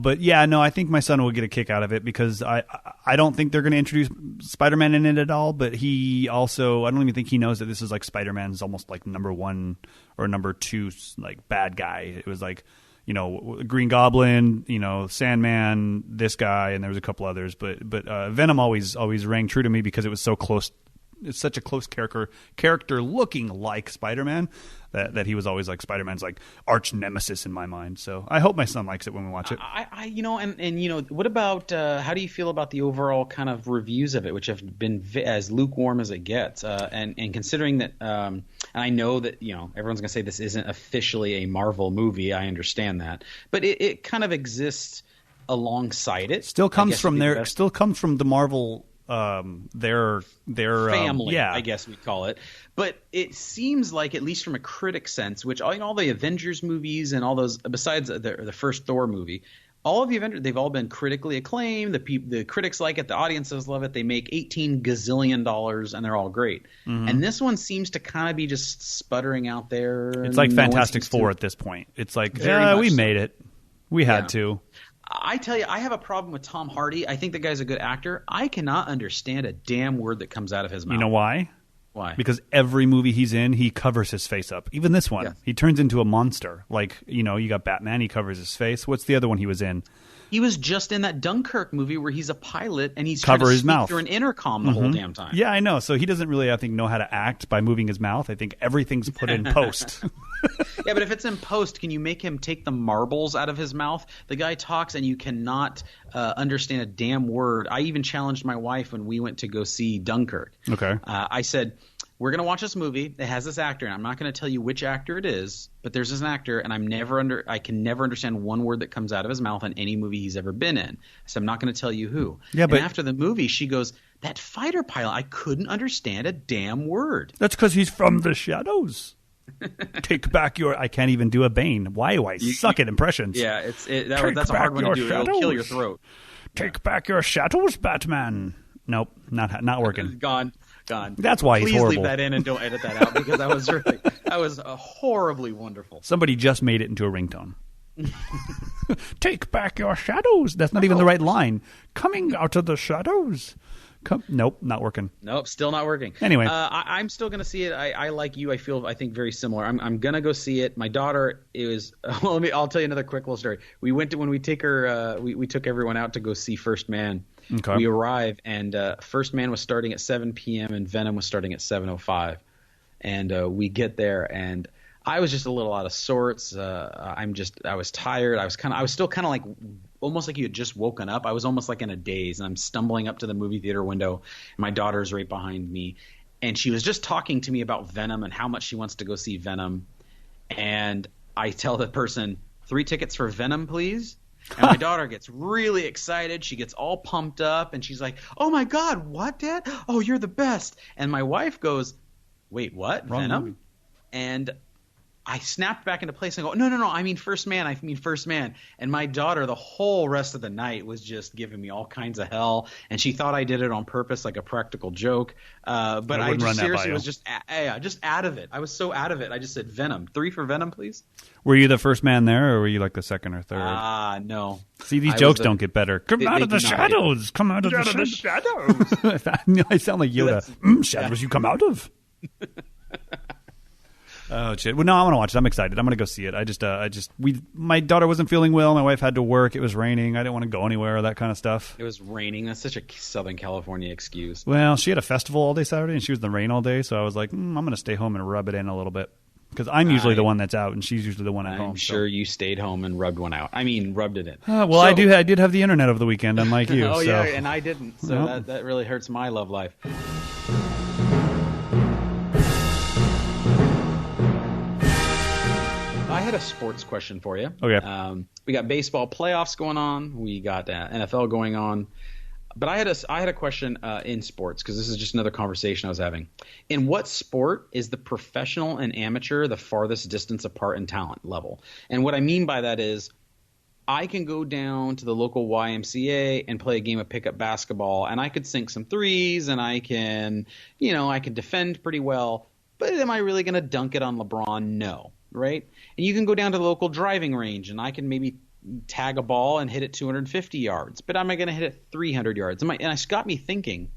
G: But yeah, no, I think my son will get a kick out of it, because I don't think they're going to introduce Spider-Man in it at all. But he also, I don't even think he knows that this is like Spider-Man's almost like number one or number two like bad guy. It was like, Green Goblin, Sandman, this guy, and there was a couple others. But Venom always rang true to me because it was so close. It's such a close character looking like Spider-Man that he was always like Spider-Man's like arch nemesis in my mind. So I hope my son likes it when we watch it.
H: What about how do you feel about the overall kind of reviews of it, which have been as lukewarm as it gets? And considering that, and I know that everyone's gonna say this isn't officially a Marvel movie. I understand that, but it kind of exists alongside it.
G: Still comes from the Marvel. Their
H: family, I guess we call it. But it seems like, at least from a critic sense, which all the Avengers movies and all those, besides the first Thor movie, all of the Avengers, they've all been critically acclaimed. The critics like it, the audiences love it. They make $18 gazillion, and they're all great. Mm-hmm. And this one seems to kind of be just sputtering out there.
G: It's like Fantastic Four at this point. It's like, we made it. We had to.
H: I tell you, I have a problem with Tom Hardy. I think the guy's a good actor. I cannot understand a damn word that comes out of his mouth.
G: You know why?
H: Why?
G: Because every movie he's in, he covers his face up. Even this one, he turns into a monster. Like, you got Batman, he covers his face. What's the other one he was in?
H: He was just in that Dunkirk movie where he's a pilot and he's
G: trying to
H: speak
G: mouth
H: through an intercom the whole damn time.
G: Yeah, I know. So he doesn't really, I think, know how to act by moving his mouth. I think everything's put in post.
H: Yeah, but if it's in post, can you make him take the marbles out of his mouth? The guy talks and you cannot understand a damn word. I even challenged my wife when we went to go see Dunkirk.
G: Okay.
H: I said, we're going to watch this movie. It has this actor, and I'm not going to tell you which actor it is, but there's this actor, and I can never understand one word that comes out of his mouth in any movie he's ever been in. So I'm not going to tell you who.
G: Yeah, but
H: after the movie, she goes, that fighter pilot, I couldn't understand a damn word.
G: That's because he's from the shadows. Take back your. I can't even do a Bane. Why do I suck at impressions?
H: Yeah, that's a hard one to do.
G: Shadows.
H: It'll kill your throat.
G: Take back your shadows, Batman. Nope, not working.
H: Gone.
G: That's why he's horrible.
H: Please leave that in and don't edit that out, because that was horribly wonderful.
G: Somebody just made it into a ringtone. Take back your shadows. That's not even the right line. Coming out of the shadows. Nope, not working.
H: Nope, still not working.
G: Anyway.
H: I'm still going to see it. I like you. I think very similar. I'm going to go see it. My daughter I'll tell you another quick little story. When we take her, we took everyone out to go see First Man.
G: Okay.
H: We arrive, and First Man was starting at 7 p.m. and Venom was starting at 7:05. And we get there, and I was just a little out of sorts. I was tired. I was still kind of like almost like you had just woken up. I was almost like in a daze, and I'm stumbling up to the movie theater window, and my daughter's right behind me, and she was just talking to me about Venom and how much she wants to go see Venom. And I tell the person, 3 tickets for Venom, please. And my daughter gets really excited. She gets all pumped up, and she's like, "Oh my God, what, Dad? Oh, you're the best." And my wife goes, "Wait, what?
G: Wrong
H: Venom?"
G: movie.
H: And I snapped back into place and go, no, I mean First Man. And my daughter, the whole rest of the night, was just giving me all kinds of hell. And she thought I did it on purpose, like a practical joke. But I just seriously was just out of it. I was so out of it. I just said Venom. 3 for Venom, please.
G: Were you the first man there, or were you like the second or third?
H: No.
G: See, these jokes don't get better. Come out of the shadows. Come out of the shadows. I sound like Yoda. Shadows you come out of. Oh shit! Well, no, I want to watch it. I'm excited. I'm gonna go see it. My daughter wasn't feeling well. My wife had to work. It was raining. I didn't want to go anywhere. That kind of stuff.
H: It was raining. That's such a Southern California excuse.
G: Well, she had a festival all day Saturday, and she was in the rain all day. So I was like, I'm gonna stay home and rub it in a little bit because I'm usually the one that's out, and she's usually the one at home.
H: I'm sure you stayed home and rubbed one out. rubbed it in.
G: Well, I did have the internet over the weekend, unlike you.
H: Oh
G: so.
H: yeah, and I didn't. So that really hurts my love life. I had a sports question for you.
G: Okay.
H: We got baseball playoffs going on. We got NFL going on. But I had a question in sports, because this is just another conversation I was having. In what sport is the professional and amateur the farthest distance apart in talent level? And what I mean by that is, I can go down to the local YMCA and play a game of pickup basketball, and I could sink some threes, and I can defend pretty well. But am I really going to dunk it on LeBron? No. Right? And you can go down to the local driving range, and I can maybe tag a ball and hit it 250 yards. But am I going to hit it 300 yards? And it got me thinking,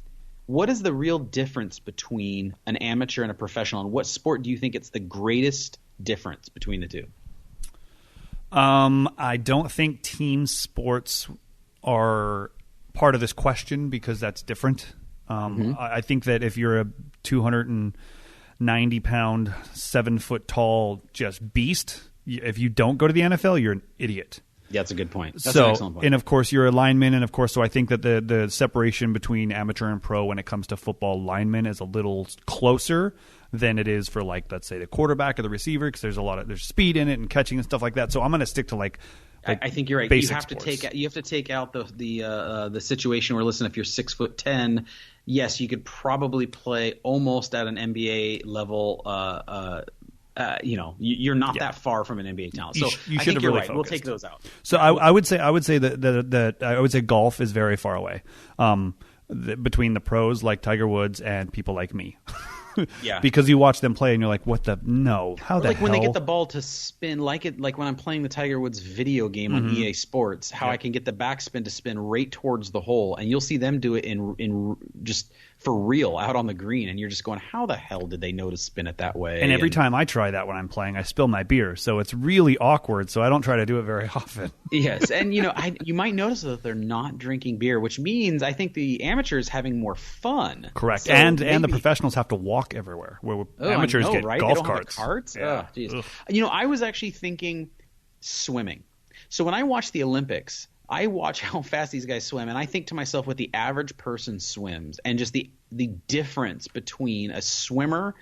H: what is the real difference between an amateur and a professional? And what sport do you think it's the greatest difference between the two?
G: I don't think team sports are part of this question, because that's different. I think that if you're a 290-pound, 7-foot tall, just beast, if you don't go to the NFL, you're an idiot.
H: Yeah, that's a good point. That's an excellent point.
G: And of course, you're a lineman, and of course, so I think that the separation between amateur and pro when it comes to football linemen is a little closer than it is for, like, let's say the quarterback or the receiver, because there's speed in it and catching and stuff like that. So I'm going to stick to like
H: I think you're right. You have to take out the situation where, listen, if you're 6'10", yes, you could probably play almost at an NBA level. You're not that far from an NBA talent. So
G: you
H: I
G: should
H: think
G: have
H: you're
G: really
H: right.
G: focused.
H: We'll take those out.
G: So I would say that golf is very far away between the pros like Tiger Woods and people like me.
H: Yeah,
G: because you watch them play and you're like, what the no? How the hell?
H: When they get the ball to spin, like when I'm playing the Tiger Woods video game on EA Sports, how I can get the backspin to spin right towards the hole, and you'll see them do it in just for real out on the green, and you're just going, how the hell did they know to spin it that way?
G: And every time I try that when I'm playing, I spill my beer, so it's really awkward. So I don't try to do it very often.
H: Yes, and you might notice that they're not drinking beer, which means I think the amateurs having more fun.
G: Correct,
H: so
G: and the professionals have to walk everywhere, where amateurs get
H: right?
G: golf
H: they don't
G: carts.
H: Have carts?
G: Yeah.
H: Oh, geez. I was actually thinking swimming. So when I watch the Olympics, I watch how fast these guys swim, and I think to myself, what the average person swims, and just the difference between a swimmer,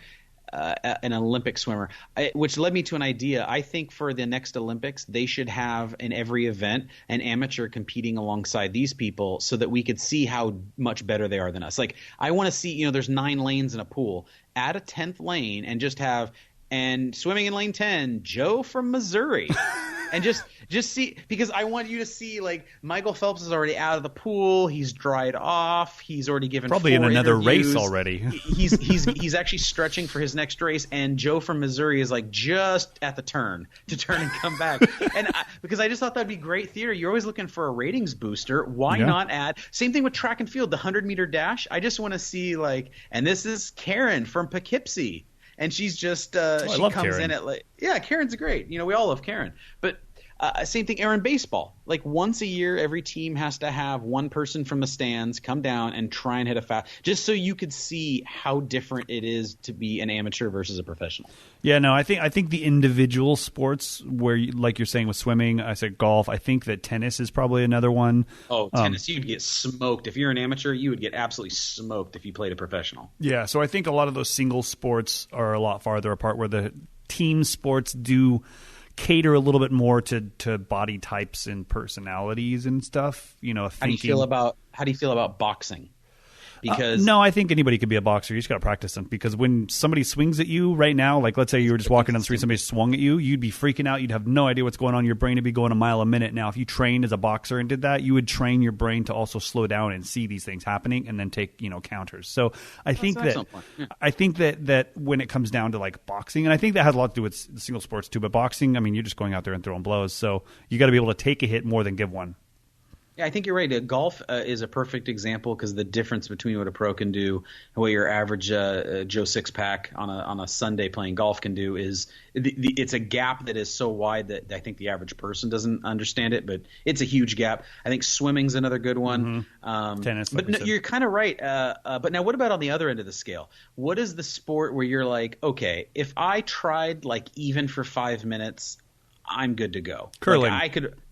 H: an Olympic swimmer, which led me to an idea. I think for the next Olympics, they should have in every event an amateur competing alongside these people, so that we could see how much better they are than us. Like, I want to see, there's 9 lanes in a pool. Add a 10th lane and just have. And swimming in lane 10, Joe from Missouri. And just see, because I want you to see, like, Michael Phelps is already out of the pool. He's dried off. He's already given
G: probably
H: 4
G: in another
H: interviews.
G: race already.
H: He's actually stretching for his next race. And Joe from Missouri is like just at the turn and come back. And because I just thought that'd be great theater. You're always looking for a ratings booster. Why not add? Same thing with track and field, the 100-meter dash. I just want to see, like, and this is Karen from Poughkeepsie. And she's just she comes
G: Karen.
H: in at, like, Karen's great. You know, we all love Karen. But same thing, Aaron, baseball. Like, once a year, every team has to have one person from the stands come down and try and hit a fast, just so you could see how different it is to be an amateur versus a professional.
G: Yeah, no, I think the individual sports where, like you're saying with swimming, I said golf. I think that tennis is probably another one.
H: Oh, tennis, you'd get smoked. If you're an amateur, you would get absolutely smoked if you played a professional.
G: Yeah, so I think a lot of those single sports are a lot farther apart, where the team sports do cater a little bit more to body types and personalities and stuff. You know,
H: How do you feel about boxing? Because
G: no, I think anybody could be a boxer. You just got to practice them, because when somebody swings at you right now, like let's say you were just walking down the street, somebody swung at you, you'd be freaking out. You'd have no idea what's going on. Your brain would be going a mile a minute. Now, if you trained as a boxer and did that, you would train your brain to also slow down and see these things happening and then take, counters. So I think that when it comes down to like boxing, and I think that has a lot to do with the single sports too, but boxing, I mean, you're just going out there and throwing blows. So you got to be able to take a hit more than give one.
H: Yeah, I think you're right. Golf is a perfect example, because the difference between what a pro can do and what your average Joe Sixpack on a Sunday playing golf can do is it's a gap that is so wide that I think the average person doesn't understand it, but it's a huge gap. I think swimming's another good one.
G: Tennis,
H: but no, you're kind of right. But now, what about on the other end of the scale? What is the sport where you're like, okay, if I tried like even for 5 minutes, I'm good to go?
G: Curling.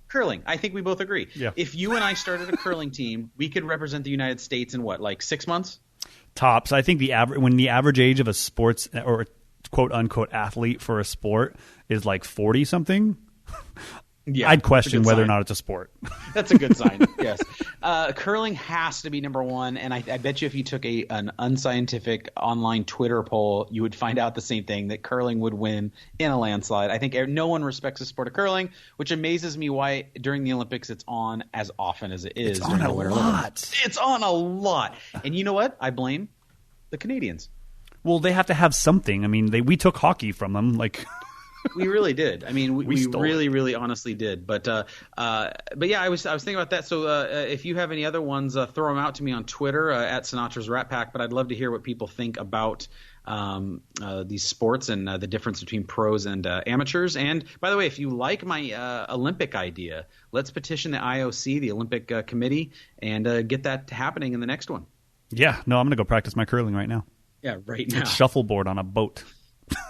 H: Curling. I think we both agree.
G: Yeah.
H: If you and I started a curling team, we could represent the United States in what, like 6 months?
G: Tops. I think when the average age of a sports or quote unquote athlete for a sport is like 40 something. Yeah, I'd question whether or not it's a sport.
H: That's a good sign. Yes. Curling has to be number one. And I bet you if you took an unscientific online Twitter poll, you would find out the same thing, that curling would win in a landslide. I think no one respects the sport of curling, which amazes me why during the Olympics it's on as often as it is.
G: It's on a lot.
H: It's on a lot. And you know what? I blame the Canadians.
G: Well, they have to have something. I mean, we took hockey from them. Like
H: we really did. I mean, we really, really honestly did. But yeah, I was thinking about that. So if you have any other ones, throw them out to me on Twitter at Sinatra's Rat Pack. But I'd love to hear what people think about these sports and the difference between pros and amateurs. And by the way, if you like my Olympic idea, let's petition the IOC, the Olympic Committee, and get that happening in the next one.
G: Yeah, no, I'm going to go practice my curling right now.
H: Yeah, right now.
G: It's shuffleboard on a boat.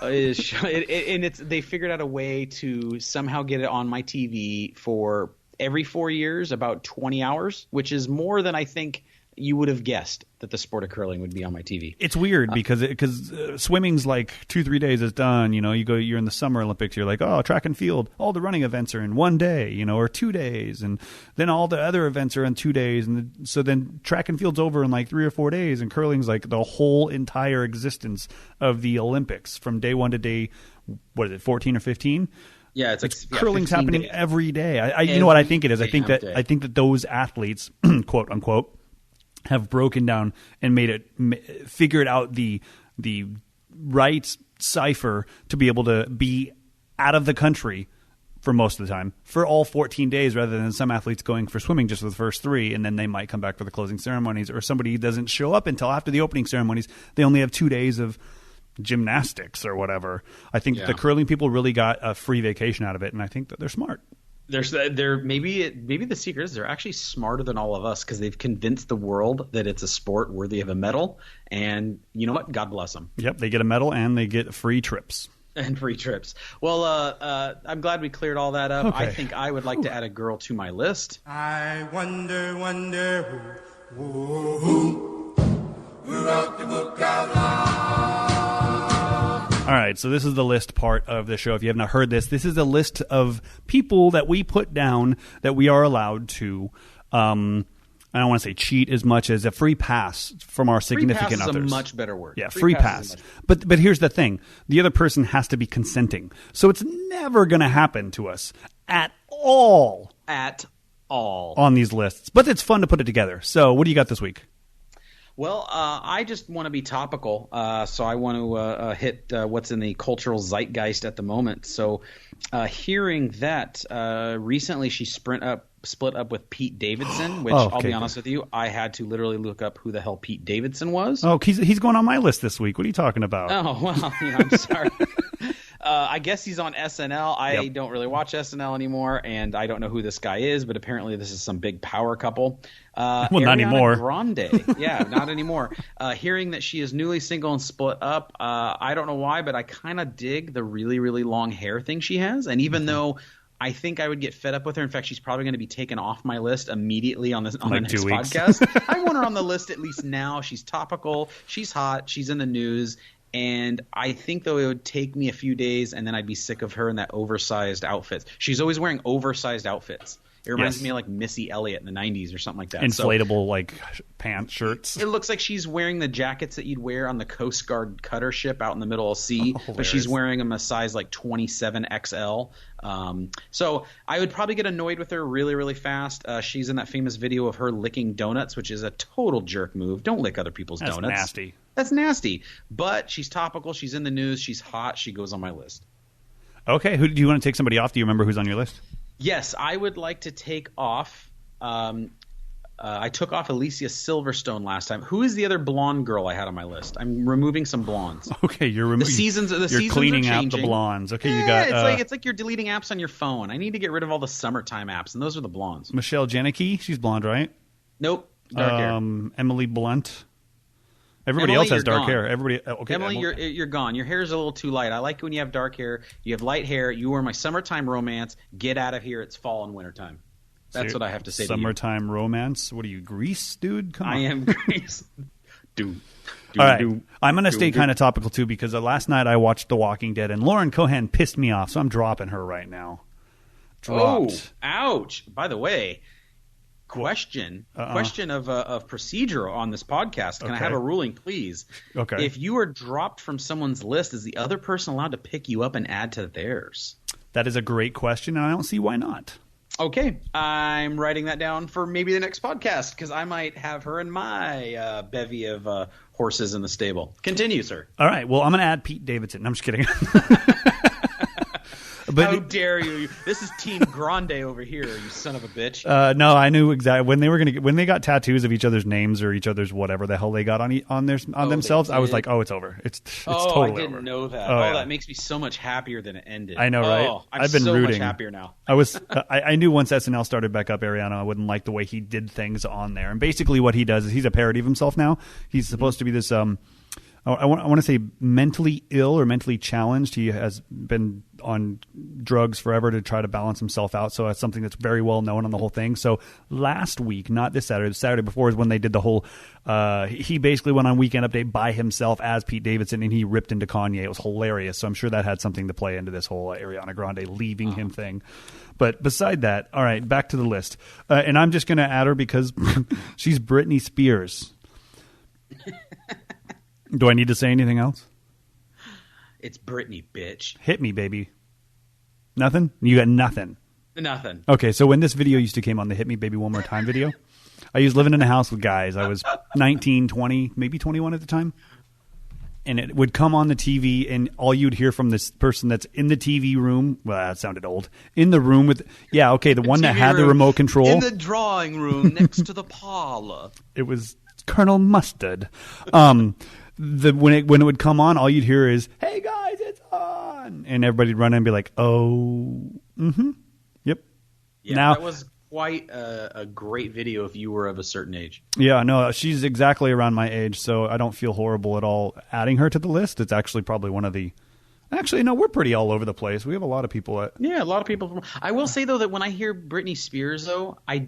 H: And they figured out a way to somehow get it on my TV for every 4 years, about 20 hours, which is more than I think you would have guessed that the sport of curling would be on my TV.
G: It's weird because swimming's like 2-3 days is done. You're in the Summer Olympics. You're like, oh, track and field, all the running events are in 1 day, or 2 days, and then all the other events are in 2 days, and so then track and field's over in like 3 or 4 days, and curling's like the whole entire existence of the Olympics from day 1 to day 14 or 15.
H: Yeah, it's like
G: curling's happening
H: days.
G: Every day. You know what I think it is? I think that those athletes, quote unquote, have broken down and figured out the right cipher to be able to be out of the country for most of the time for all 14 days, rather than some athletes going for swimming just for the first 3, and then they might come back for the closing ceremonies, or somebody doesn't show up until after the opening ceremonies. They only have 2 days of gymnastics or whatever. I think the curling people really got a free vacation out of it, and I think that they're smart.
H: They're maybe the secret is they're actually smarter than all of us, because they've convinced the world that it's a sport worthy of a medal. And you know what? God bless them.
G: Yep, they get a medal and they get free trips.
H: And free trips. Well, I'm glad we cleared all that up. Okay. I think I would like to add a girl to my list.
I: I wonder who wrote the book of love.
G: All right, so this is the list part of the show. If you have not heard this is a list of people that we put down that we are allowed to, I don't want to say cheat as much as a free pass from our significant others.
H: Free pass is a much better word.
G: Yeah, free pass. But here's the thing. The other person has to be consenting. So it's never going to happen to us. at all
H: on
G: these lists, but it's fun to put it together. So what do you got this week?
H: Well, I just want to be topical, so I want to hit what's in the cultural zeitgeist at the moment. So hearing that recently she split up with Pete Davidson, which I'll be honest with you, I had to literally look up who the hell Pete Davidson was.
G: Oh, he's going on my list this week. What are you talking about?
H: Oh, well, I'm sorry. I guess he's on SNL. I don't really watch SNL anymore, and I don't know who this guy is, but apparently this is some big power couple.
G: Well, not anymore.
H: Grande. Yeah, not anymore. Hearing that she is newly single and split up, I don't know why, but I kind of dig the really, really long hair thing she has. And even though I think I would get fed up with her, in fact, she's probably going to be taken off my list immediately on the next podcast. I want her on the list at least now. She's topical. She's hot. She's in the news. And I think, though, it would take me a few days, and then I'd be sick of her in that oversized outfits. She's always wearing oversized outfits. It reminds me of like Missy Elliott in the 90s or something like that.
G: Inflatable like pants, shirts.
H: It looks like she's wearing the jackets that you'd wear on the Coast Guard cutter ship out in the middle of the sea, but she's wearing them a size like 27 XL. So I would probably get annoyed with her really, really fast. She's in that famous video of her licking donuts, which is a total jerk move. Don't lick other people's donuts.
G: That's nasty.
H: That's nasty. But she's topical. She's in the news. She's hot. She goes on my list.
G: Okay. Who do you want to take somebody off? Do you remember who's on your list?
H: Yes, I would like to take off. I took off Alicia Silverstone last time. Who is the other blonde girl I had on my list? I'm removing some blondes.
G: Okay, you're removing. You're cleaning out the blondes. Okay, you got.
H: It's like you're deleting apps on your phone. I need to get rid of all the summertime apps, and those are the blondes.
G: Michelle Janicki, she's blonde, right?
H: Nope, dark hair.
G: Emily Blunt. Everybody else has dark hair.
H: Emily, you're gone. Your hair is a little too light. I like when you have dark hair. You have light hair. You are my summertime romance. Get out of here. It's fall and wintertime. That's what I have to say to you.
G: Summertime romance? What are you, Grease, dude? Come on.
H: I am Grease. All
G: right. I'm going to stay kind of topical, too, because last night I watched The Walking Dead, and Lauren Cohan pissed me off, so I'm dropping her right now.
H: Dropped. Oh, ouch. By the way, question of procedure on this podcast. Can I have a ruling, please?
G: Okay.
H: If you are dropped from someone's list, is the other person allowed to pick you up and add to theirs?
G: That is a great question, and I don't see why not.
H: Okay, I'm writing that down for maybe the next podcast because I might have her in my bevy of horses in the stable. Continue, sir.
G: All right. Well, I'm going to add Pete Davidson. I'm just kidding.
H: But, how dare you? This is Team Grande over here, you son of a bitch.
G: No, I knew exactly when they got tattoos of each other's names or each other's whatever the hell they got on themselves. I was like, oh, it's over. It's totally over.
H: I didn't know that. That makes me so much happier than it ended.
G: I know, right?
H: I've been so much happier now.
G: I knew once SNL started back up, Ariana, I wouldn't like the way he did things on there. And basically, what he does is he's a parody of himself now. He's supposed to be this. I want to say mentally ill or mentally challenged. He has been on drugs forever to try to balance himself out. So that's something that's very well known on the whole thing. So last week, not this Saturday, the Saturday before is when they did the whole he basically went on Weekend Update by himself as Pete Davidson, and he ripped into Kanye. It was hilarious. So I'm sure that had something to play into this whole Ariana Grande leaving him thing. But beside that, all right, back to the list. And I'm just going to add her because she's Britney Spears. Do I need to say anything else?
H: It's Britney, bitch.
G: Hit me, baby. Nothing? You got nothing?
H: Nothing.
G: Okay, so when this video used to came on, the Hit Me Baby One More Time video, I was living in a house with guys. I was 19, 20, maybe 21 at the time. And it would come on the TV, and all you'd hear from this person that's in the TV room, well, that sounded old, in the room with, the one that had the remote control.
H: In the drawing room next to the parlor.
G: It was Colonel Mustard. When it would come on, all you'd hear is, "Hey guys, it's on," and everybody'd run in and be like, "Oh, yep."
H: Yeah,
G: now,
H: that was quite a great video if you were of a certain age.
G: Yeah, no, she's exactly around my age, so I don't feel horrible at all adding her to the list. It's actually probably one of the. Actually, no, we're pretty all over the place. We have a lot of people a
H: lot of people. I will say, though, that when I hear Britney Spears, though, I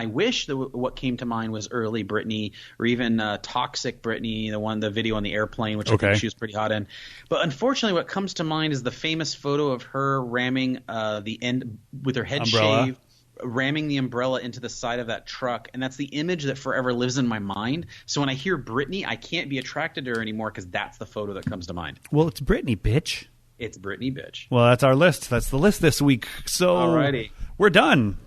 H: wish that what came to mind was early Britney or even Toxic Britney, the video on the airplane, which I think she was pretty hot in. But unfortunately, what comes to mind is the famous photo of her ramming the end with her head shaved. Ramming the umbrella into the side of that truck, and that's the image that forever lives in my mind. So when I hear Britney, I can't be attracted to her anymore because that's the photo that comes to mind.
G: Well, it's Britney, bitch.
H: It's Brittany bitch.
G: Well, that's our list. That's the list this week. So
H: Alrighty.
G: We're done.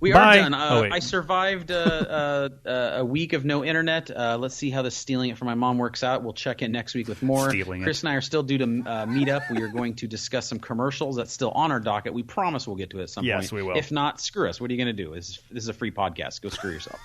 H: We
G: Bye.
H: are done.
G: Wait.
H: I survived a week of no internet. Let's see how this stealing it from my mom works out. We'll check in next week with more. Chris and I are still due to meet up. We are going to discuss some commercials that's still on our docket. We promise we'll get to it at some point.
G: Yes, we will.
H: If not, screw us. What are you going to do? This is a free podcast. Go screw yourself.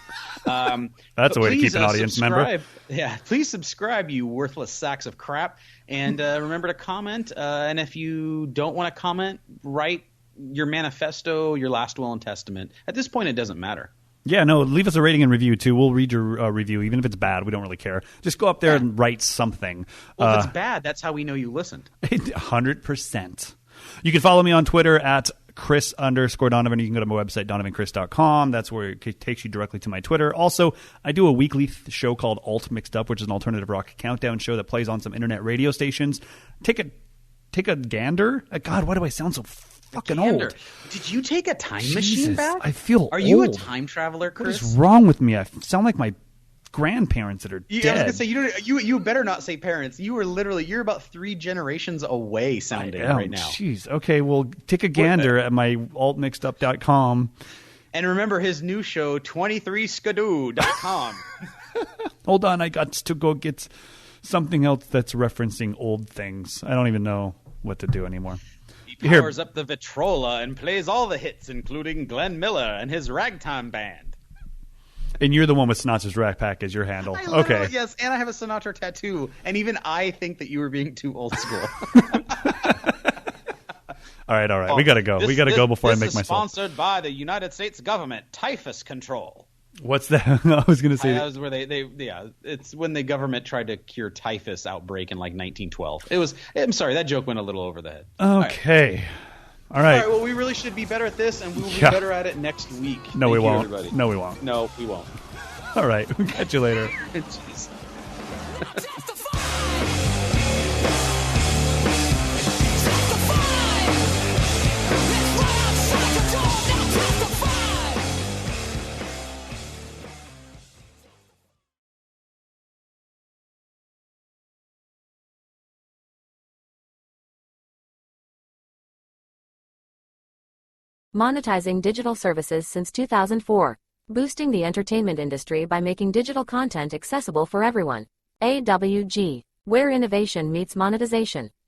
G: That's a way to keep an audience member.
H: Yeah, please subscribe, you worthless sacks of crap. And remember to comment. And if you don't want to comment, write your manifesto, your last will and testament. At this point, it doesn't matter.
G: Yeah, no, leave us a rating and review, too. We'll read your review, even if it's bad. We don't really care. Just go up there and write something.
H: Well, if it's bad, that's how we know you listened.
G: 100%. You can follow me on Twitter at Chris_Donovan. You can go to my website, donovanchris.com. That's where it takes you directly to my Twitter. Also, I do a weekly show called Alt Mixed Up, which is an alternative rock countdown show that plays on some internet radio stations. Take a gander. God, why do I sound so fucking old?
H: Did you take a time machine back?
G: I feel
H: Are you
G: old.
H: a time traveler, Chris?
G: What is wrong with me? I sound like my grandparents that are dead.
H: I was gonna say you better not say parents. You're about 3 generations away sounding right now.
G: Jeez. Okay, well, take a gander at my altmixedup.com.
H: And remember his new show, 23skidoo.com.
G: Hold on, I got to go get something else that's referencing old things. I don't even know what to do anymore.
H: He powers up the Vitrola and plays all the hits, including Glenn Miller and his ragtime band.
G: And you're the one with Sinatra's Rack Pack as your handle. Okay.
H: Yes, and I have a Sinatra tattoo. And even I think that you were being too old school.
G: All right. We got to go. We got to go before I make myself.
H: Sponsored by the United States government, typhus control.
G: What's that? I was going to say.
H: That was where it's when the government tried to cure typhus outbreak in like 1912. I'm sorry, that joke went a little over the head.
G: Okay. All right.
H: Well, we really should be better at this, and we will be better at it next week.
G: No, we won't.
H: Everybody.
G: No, we won't.
H: No, we won't.
G: All right. We'll catch you later.
H: Jeez.
L: Monetizing digital services since 2004. Boosting the entertainment industry by making digital content accessible for everyone. AWG, where innovation meets monetization.